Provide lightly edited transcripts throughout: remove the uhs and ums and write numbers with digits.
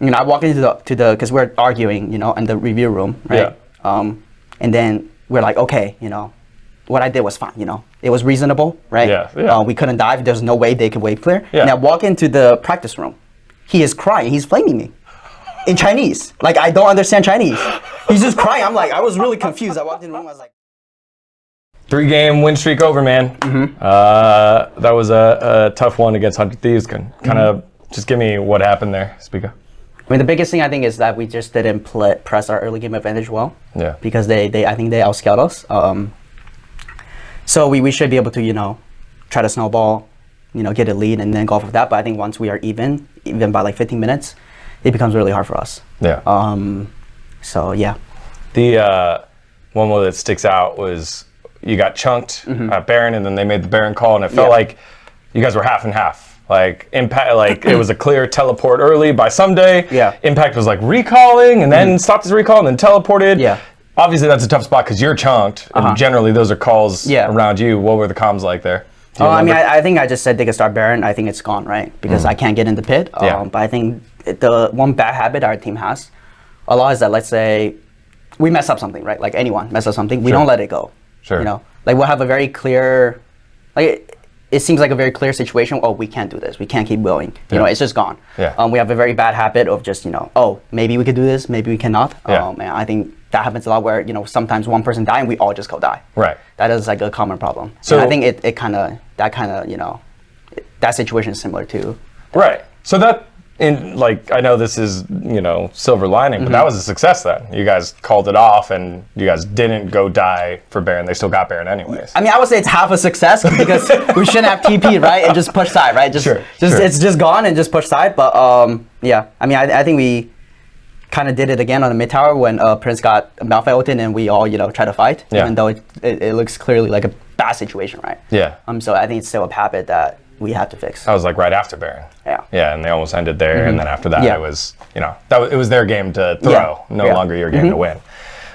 I walk into the because we're arguing, in the review room, right? Yeah. And then we're like, okay, what I did was fine, it was reasonable, right? Yeah. We couldn't dive. There's no way they could wave clear. Yeah. And I walk into the practice room. He is crying. He's flaming me in Chinese. Like, I don't understand Chinese. He's just crying. I was really confused. I walked in the room. I was like, 3-game win streak over, man. That was a tough one against 100 Thieves. Kind of just give me what happened there, Spica. I mean, the biggest thing I think is that we just didn't press our early game advantage well. Yeah. Because I think they outscaled us. So we should be able to, try to snowball, get a lead and then go off of that. But I think once we are even by like 15 minutes, it becomes really hard for us. Yeah. So yeah. The one that sticks out was you got chunked at Baron, and then they made the Baron call, and it felt like you guys were half and half. Like Impact, like it was a clear teleport early by Someday. Yeah. Impact was like recalling, and then stopped his recall, and then teleported. Yeah. Obviously, that's a tough spot because you're chunked, and generally those are calls around you. What were the comms like there? I think I just said they could start Baron. I think it's gone, right? Because I can't get in the pit. But I think the one bad habit our team has a lot is that, let's say we mess up something, right? Like anyone mess up something, we don't let it go. Sure. Like we'll have a very clear, like it seems like a very clear situation. Oh, we can't do this. We can't keep going. It's just gone. Yeah. We have a very bad habit of just, oh, maybe we could do this, maybe we cannot. And I think that happens a lot where, sometimes one person die and we all just go die. Right. That is like a common problem. So and I think that situation is similar to. Right. So I know this is, silver lining, but that was a success then. You guys called it off and you guys didn't go die for Baron. They still got Baron anyways. I mean, I would say it's half a success because we shouldn't have TP, right? And just push side, right? Sure. It's just gone and just push side. But I think we kind of did it again on the mid tower when Prince got Malphite ulted and we all, try to fight. Even though it looks clearly like a bad situation, right? Yeah. So I think it's still a habit that we have to fix. That was like right after Baron. Yeah. Yeah, and they almost ended there, and then after that it was, it was their game to throw, no longer your game to win.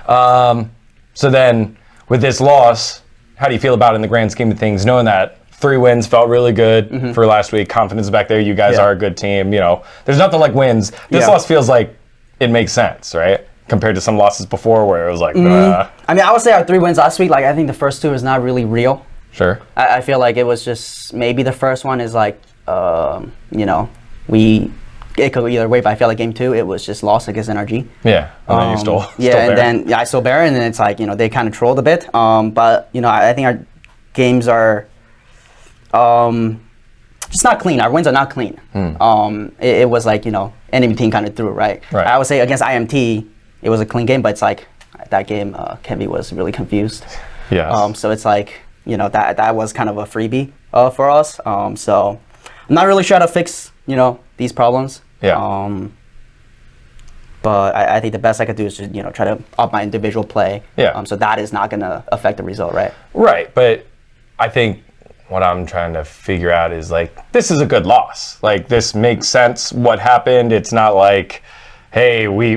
So then, with this loss, how do you feel about it in the grand scheme of things, knowing that 3 wins felt really good for last week, confidence back there, you guys are a good team, there's nothing like wins. This loss feels like it makes sense, right? Compared to some losses before where it was like, I mean, I would say our 3 wins last week, like I think the first 2 is not really real. Sure. I feel like it was just maybe the first one is like, it could go either way, but I feel like game 2, it was just lost against NRG. Yeah, and then you stole and then I stole Baron, and it's like, they kind of trolled a bit. But, I think our games are just not clean. Our wins are not clean. It was like, enemy team kind of threw, right? I would say against IMT, it was a clean game, but it's like that game, Kevy was really confused. Yeah. So it's like, that was kind of a freebie for us. So I'm not really sure how to fix, these problems. Yeah. But I think the best I could do is just, try to up my individual play. Yeah. So that is not going to affect the result, right? Right. But I think what I'm trying to figure out is like, this is a good loss. Like, this makes sense what happened. It's not like, hey, we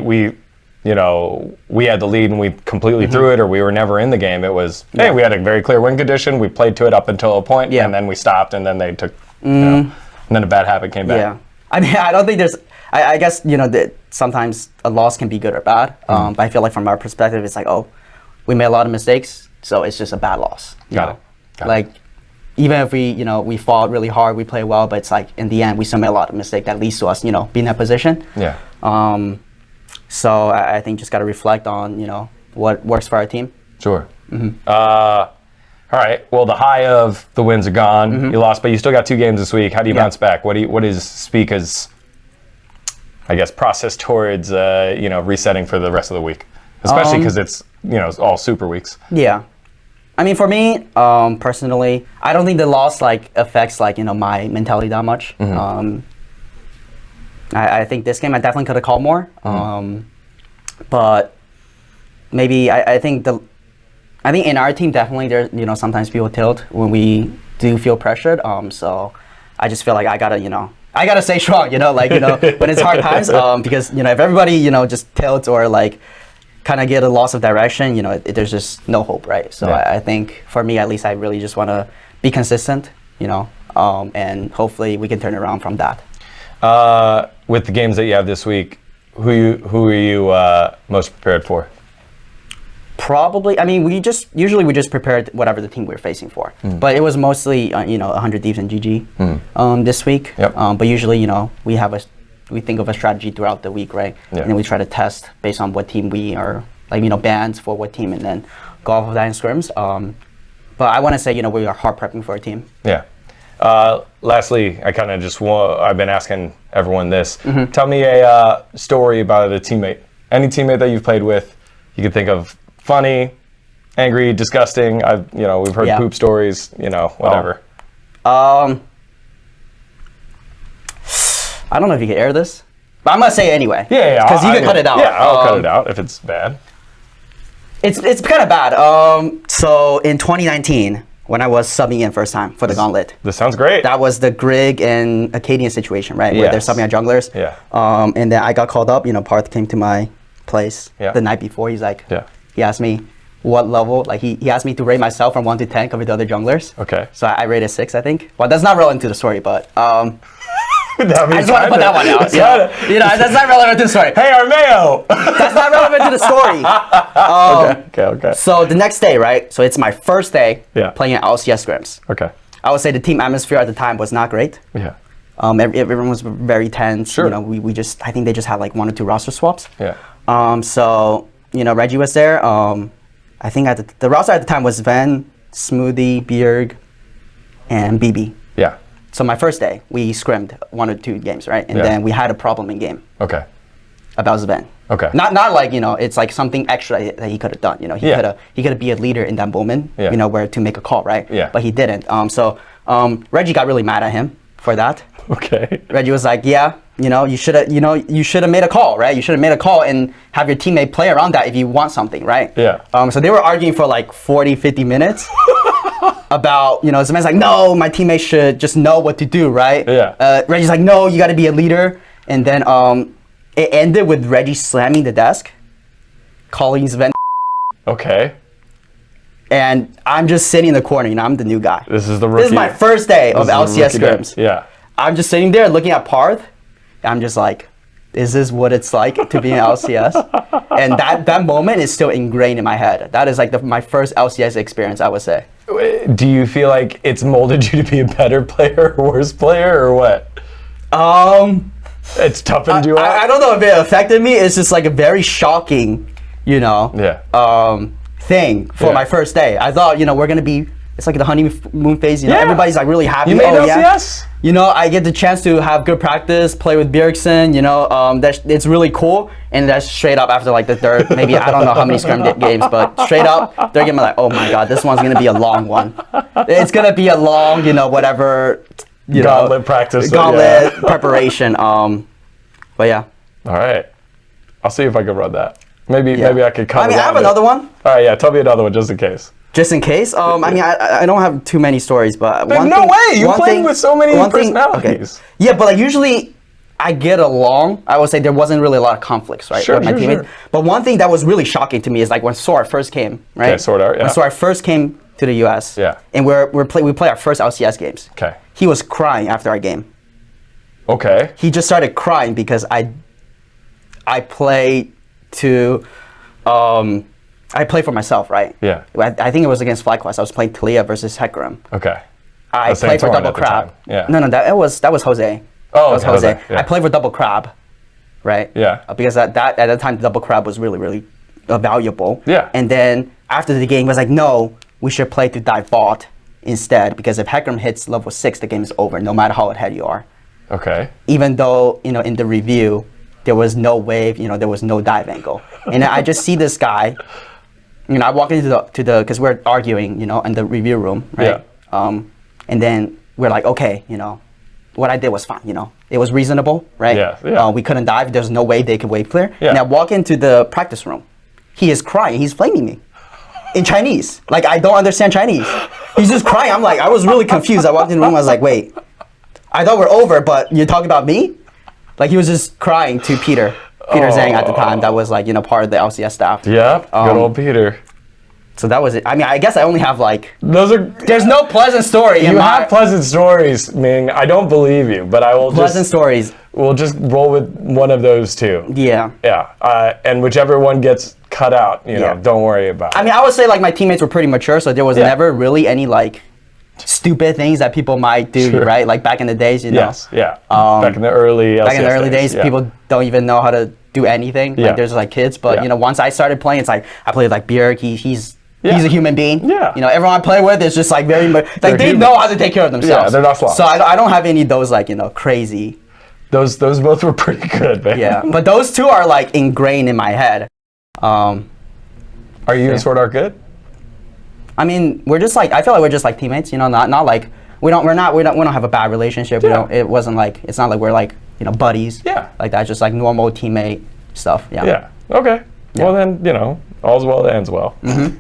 had the lead and we completely threw it, or we were never in the game. It was, hey, we had a very clear win condition. We played to it up until a point, and then we stopped, and then they took, and then a bad habit came back. Yeah. I mean, I don't think there's, I guess, that sometimes a loss can be good or bad. But I feel like from our perspective, it's like, oh, we made a lot of mistakes, so it's just a bad loss. Got it. Like, even if we fought really hard, we played well, but it's like, in the end, we still made a lot of mistakes that leads to us, being in that position. Yeah. So I think just got to reflect on, what works for our team. Sure. All right. Well, the high of the wins are gone. You lost, but you still got 2 games this week. How do you bounce back? What is Spica's, I guess, process towards, resetting for the rest of the week? Especially because it's, all super weeks. Yeah. I mean, for me, personally, I don't think the loss, affects, my mentality that much. I think this game I definitely could have called more, but maybe I think in our team definitely there's sometimes people tilt when we do feel pressured. So I just feel like I gotta stay strong. When it's hard times, because if everybody just tilts or kind of get a loss of direction, there's just no hope, right? So I think for me at least, I really just want to be consistent, and hopefully we can turn around from that. With the games that you have this week, who are you most prepared for? Probably, I mean, we just prepared whatever the team we're facing for. But it was mostly, 100 Thieves and GG this week. Yep. But usually, we think of a strategy throughout the week, right? Yeah. And then we try to test based on what team we are, bands for what team, and then go off of that in scrims. But I want to say, we are hard prepping for our team. Yeah. Lastly, I kind of I've been asking everyone this. Tell me a story about a teammate. Any teammate that you've played with, you could think of funny, angry, disgusting. We've heard poop stories, whatever. I don't know if you can air this, but I'm gonna say it anyway. Yeah. Because you can cut it out. Yeah, I'll cut it out if it's bad. It's kind of bad. So in 2019, when I was subbing in first time for the Gauntlet. This sounds great. That was the Grig and Acadian situation, right? Where they're subbing at junglers. Yeah. And then I got called up. Parth came to my place the night before. He's like, he asked me what level. Like he asked me to rate myself from 1 to 10 compared to other junglers. Okay. So I rated 6, I think. Well, that's not relevant to the story, but. I just want to put that one out. That's not relevant to the story. Hey, Armeo! That's not relevant to the story. Okay. So the next day, right? So it's my first day playing at LCS scrims. Okay. I would say the team atmosphere at the time was not great. Yeah. Everyone was very tense. Sure. I think they just had like 1 or 2 roster swaps. Yeah. So Regi was there. I think the roster at the time was Ven, Smoothie, Bjerg, and BB. Yeah. So my first day, we scrimmed 1 or 2 games, right? And then we had a problem in game. Okay. About Sven. Okay. Not like, it's like something extra that he could have done. He could have been a leader in that moment, where to make a call, right? Yeah. But he didn't. So Regi got really mad at him for that. Okay. Regi was like, you should have made a call, right? You should have made a call and have your teammate play around that if you want something, right? Yeah. So they were arguing for like 40, 50 minutes. About, Sven's like, no, my teammates should just know what to do, right? Yeah. Regi's like, no, you got to be a leader. And then it ended with Regi slamming the desk, calling Sven. Okay. And I'm just sitting in the corner, I'm the new guy. This is the rookie. This is my first day of LCS scrims. Yeah. I'm just sitting there looking at Parth. I'm just like, is this what it's like to be in LCS? And that moment is still ingrained in my head. That is like my first LCS experience, I would say. Do you feel like it's molded you to be a better player or worse player or what? It's toughened you up? I don't know if it affected me. It's just like a very shocking, thing for my first day. I thought, we're going to be, it's like the honeymoon phase, everybody's like really happy. You made LCS? I get the chance to have good practice, play with Bjergsen, it's really cool. And that's straight up after like the third, maybe I don't know how many scrim games, but straight up, they're gonna be like, oh my God, this one's gonna be a long one. It's gonna be a long, whatever, Gauntlet practice. Gauntlet preparation. But yeah. All right. I'll see if I can run that. Maybe I could cut I have another one. All right, tell me another one just in case. Just in case? I don't have too many stories, but you played with so many personalities. Okay. Yeah, but like usually I get along. I would say there wasn't really a lot of conflicts, right? Sure, with my teammates. But one thing that was really shocking to me is like when Swordart first came, right? Okay, Swordart, yeah. When Swordart first came to the US, and we play our first LCS games. Okay. He was crying after our game. Okay. He just started crying because I play to I play for myself, right? Yeah. I think it was against FlyQuest. I was playing Talia versus Hecarim. Okay. I played for Double Crab. Yeah. No, that was Jose. Oh, that was Jose. Yeah. I played for Double Crab, right? Yeah. Because at that time, the Double Crab was really, really valuable. Yeah. And then after the game, he was like, no, we should play to dive bot instead, because if Hecarim hits level 6, the game is over, no matter how ahead you are. Okay. Even though, in the review, there was no wave, there was no dive angle. And I just see this guy, I walk into the because we're arguing, in the review room, right? Yeah. And then we're like, okay, what I did was fine, it was reasonable, right? Yeah. We couldn't dive. There's no way they could wave clear. Yeah. And I walk into the practice room. He is crying. He's flaming me in Chinese. Like, I don't understand Chinese. He's just crying. I was really confused. I walked in the room. I was like, wait, I thought we're over, but you're talking about me? Like, he was just crying to Peter Zhang at the time. That was like, part of the LCS staff. Yeah, good old Peter. So that was it. I mean, I guess I only have like. Those are. There's no pleasant story. You have pleasant stories, Ming. I don't believe you, but I will pleasant stories. We'll just roll with one of those two. Yeah. Yeah. And whichever one gets cut out, you know, don't worry about it. I mean, I would say like my teammates were pretty mature, so there was never really any like stupid things that people might do, right? Like back in the days, you know. Yes. Yeah. Back in the early. Back in the early days, people don't even know how to do anything. Like there's like kids, but you know, once I started playing, it's like I played like Bjerg. He's a human being. Yeah. You know, everyone I play with is just like very like they know how to take care of themselves. Yeah, they're not slobs. So I don't have any of those like, you know, crazy. Those both were pretty good, man. Yeah, but those two are like ingrained in my head. Are you and Swordart good? I mean, we're just like, I feel like we're just like teammates, you know, not like we don't have a bad relationship. Yeah. It's not like we're like, you know, buddies. Yeah. Like that's just like normal teammate stuff. Yeah. Yeah. Okay. Yeah. Well then, you know, all's well that ends well. Mm-hmm.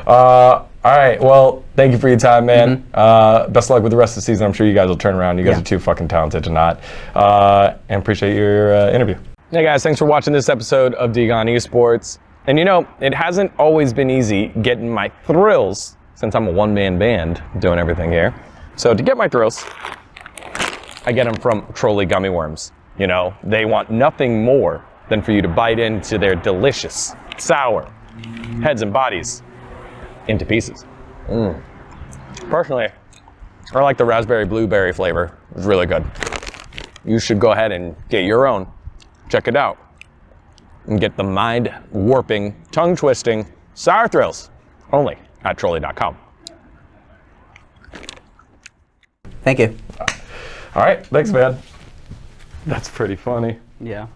All right. Well, thank you for your time, man. Best of luck with the rest of the season. I'm sure you guys will turn around. You guys are too fucking talented to not. And appreciate your interview. Hey guys, thanks for watching this episode of Digon Esports. And you know, it hasn't always been easy getting my thrills since I'm a one-man band doing everything here. So to get my thrills, I get them from Trolli gummy worms. You know, they want nothing more than for you to bite into their delicious, sour heads and bodies into pieces. Personally, I like the raspberry blueberry flavor. It's really good. You should go ahead and get your own. Check it out. And get the mind-warping, tongue-twisting sour thrills only at Trolli.com. Thank you. All right, thanks, man. That's pretty funny. Yeah.